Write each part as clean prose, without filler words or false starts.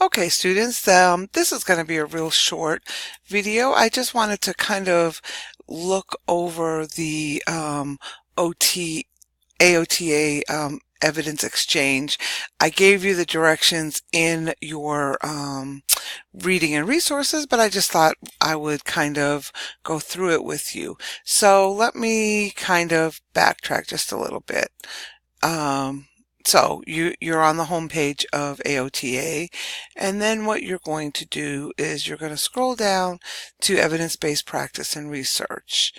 Okay, students, this is going to be a real short video. I just wanted to kind of look over the OT, AOTA evidence exchange. I gave you the directions in your reading and resources, but I just thought I would kind of go through it with you. So let me kind of backtrack just a little bit. Um, so you're on the home page of AOTA, and then what you're going to do is you're going to scroll down to evidence-based practice and research.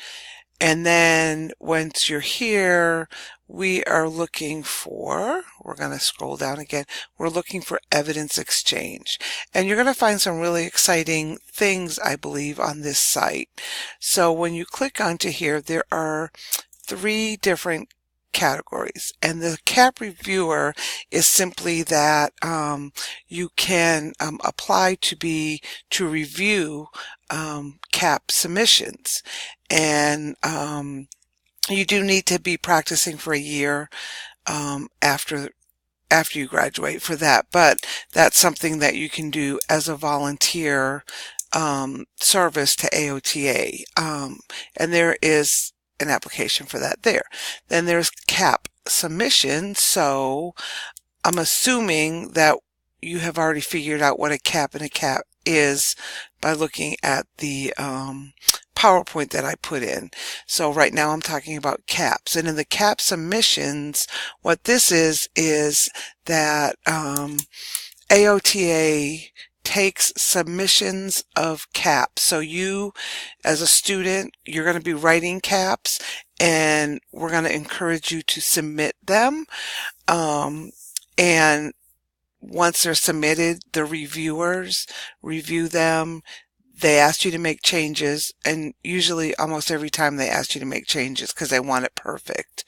And then once you're here, we're going to scroll down again, we're looking for evidence exchange. And you're going to find some really exciting things, I believe, on this site. So when you click onto here, there are three different categories, and the CAP reviewer is simply that you can apply to review CAP submissions, and you do need to be practicing for a year after you graduate for that, but that's something that you can do as a volunteer service to AOTA, and there is an application for that there. Then there's CAP submission. So I'm assuming that you have already figured out what a CAP and a CAP is by looking at the PowerPoint that I put in. So right now I'm talking about CAPs, and in the CAP submissions, what this is that AOTA takes submissions of CAPs. So you, as a student, you're going to be writing CAPs, and we're going to encourage you to submit them. And once they're submitted, the reviewers review them. They ask you to make changes, and usually almost every time they ask you to make changes because they want it perfect.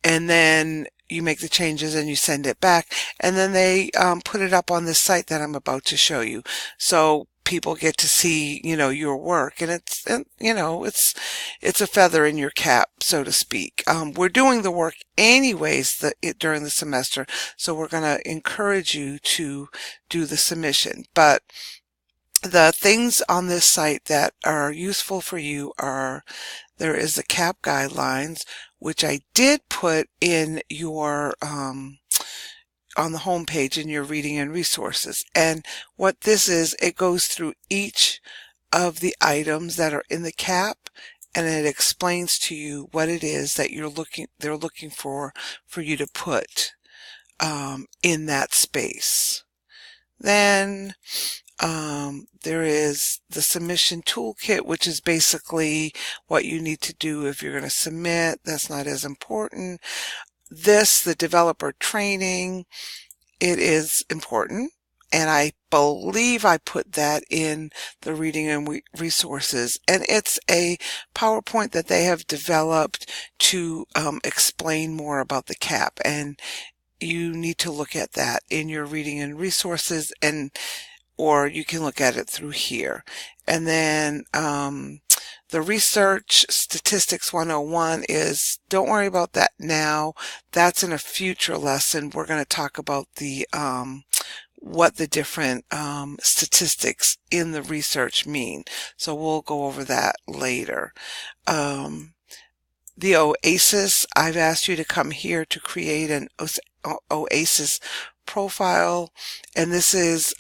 And then you make the changes and you send it back, and then they put it up on this site that I'm about to show you. So people get to see, your work, and it's a feather in your cap, so to speak. We're doing the work anyways during the semester, so we're going to encourage you to do the submission. But the things on this site that are useful for you are, there is the CAP guidelines, which I did put in your on the home page in your reading and resources. And what this is, it goes through each of the items that are in the CAP, and it explains to you what it is that they're looking for you to put in that space. Then there is the submission toolkit, which is basically what you need to do if you're going to submit. That's not as important. The developer training, it is important, and I believe I put that in the reading and resources, and it's a PowerPoint that they have developed to explain more about the CAP, and you need to look at that in your reading and resources, or you can look at it through here. And then the research statistics 101 is, don't worry about that now. That's in a future lesson. We're going to talk about the what the different statistics in the research mean. So we'll go over that later. The OASIS, I've asked you to come here to create an OASIS profile, and this is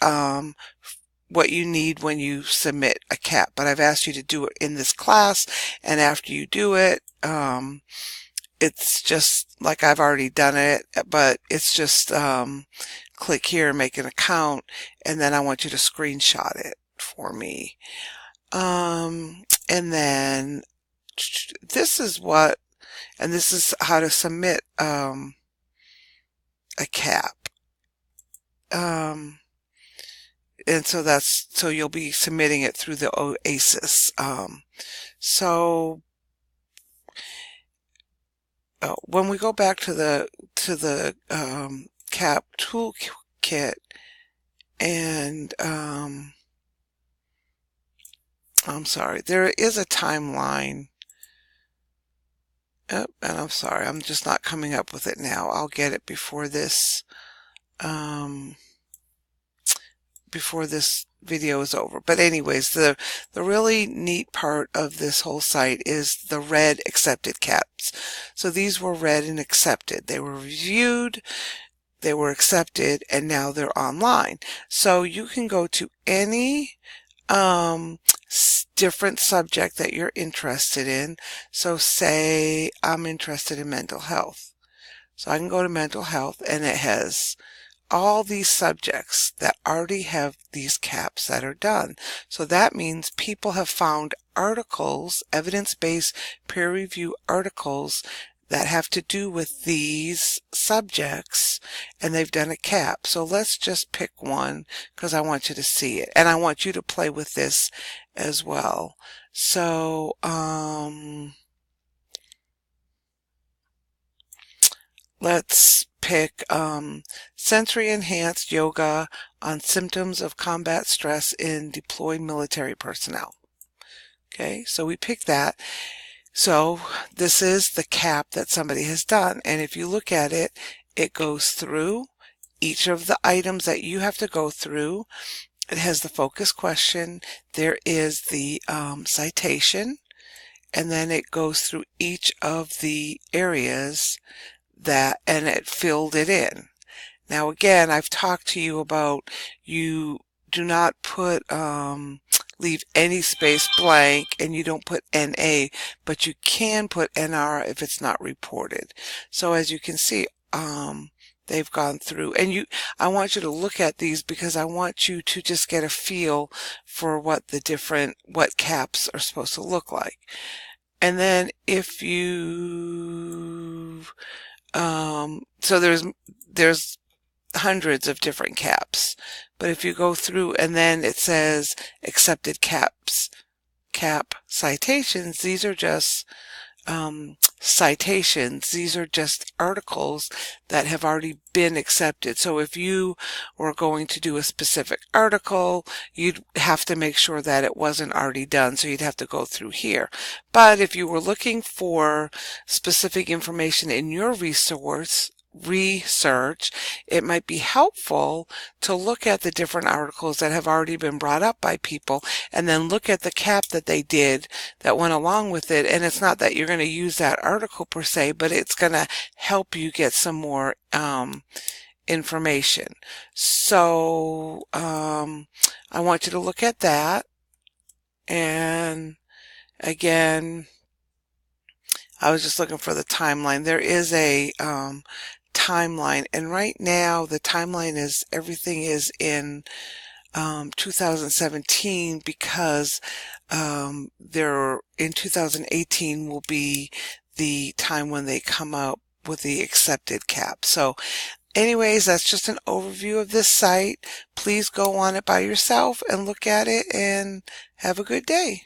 what you need when you submit a CAP, but I've asked you to do it in this class, and after you do it, it's just like I've already done it, but it's just click here, make an account, and then I want you to screenshot it for me. And then this is how to submit a CAP. And so you'll be submitting it through the OASIS. When we go back to the CAP toolkit, and I'm sorry, there is a timeline. Oh, and I'm sorry, I'm just not coming up with it now. I'll get it before this. before this video is over. But anyways, the really neat part of this whole site is the read accepted caps. So these were read and accepted. They were reviewed, they were accepted, and now they're online. So you can go to any different subject that you're interested in. So say I'm interested in mental health. So I can go to mental health, and it has all these subjects that already have these caps that are done. So that means people have found articles, evidence-based peer review articles that have to do with these subjects, and they've done a cap. So let's just pick one because I want you to see it, and I want you to play with this as well. So let's pick sensory enhanced yoga on symptoms of combat stress in deployed military personnel. Okay, so we pick that. So this is the cap that somebody has done, and if you look at it, it goes through each of the items that you have to go through. It has the focus question, there is the citation, and then it goes through each of the areas that, and it filled it in. Now again, I've talked to you about you do not put leave any space blank, and you don't put NA, but you can put NR if it's not reported. So as you can see, they've gone through, and I want you to look at these because I want you to just get a feel for what what caps are supposed to look like. And then if you so there's hundreds of different caps, but if you go through and then it says accepted cap citations, these are just citations. These are just articles that have already been accepted. So if you were going to do a specific article, you'd have to make sure that it wasn't already done. So you'd have to go through here. But if you were looking for specific information in your research, it might be helpful to look at the different articles that have already been brought up by people, and then look at the cap that they did that went along with it. And it's not that you're going to use that article per se, but it's going to help you get some more information. So I want you to look at that. And again, I was just looking for the timeline. There is a timeline, and right now the timeline is everything is in 2017, because there in 2018 will be the time when they come out with the accepted cap. So anyways, that's just an overview of this site. Please go on it by yourself and look at it, and have a good day.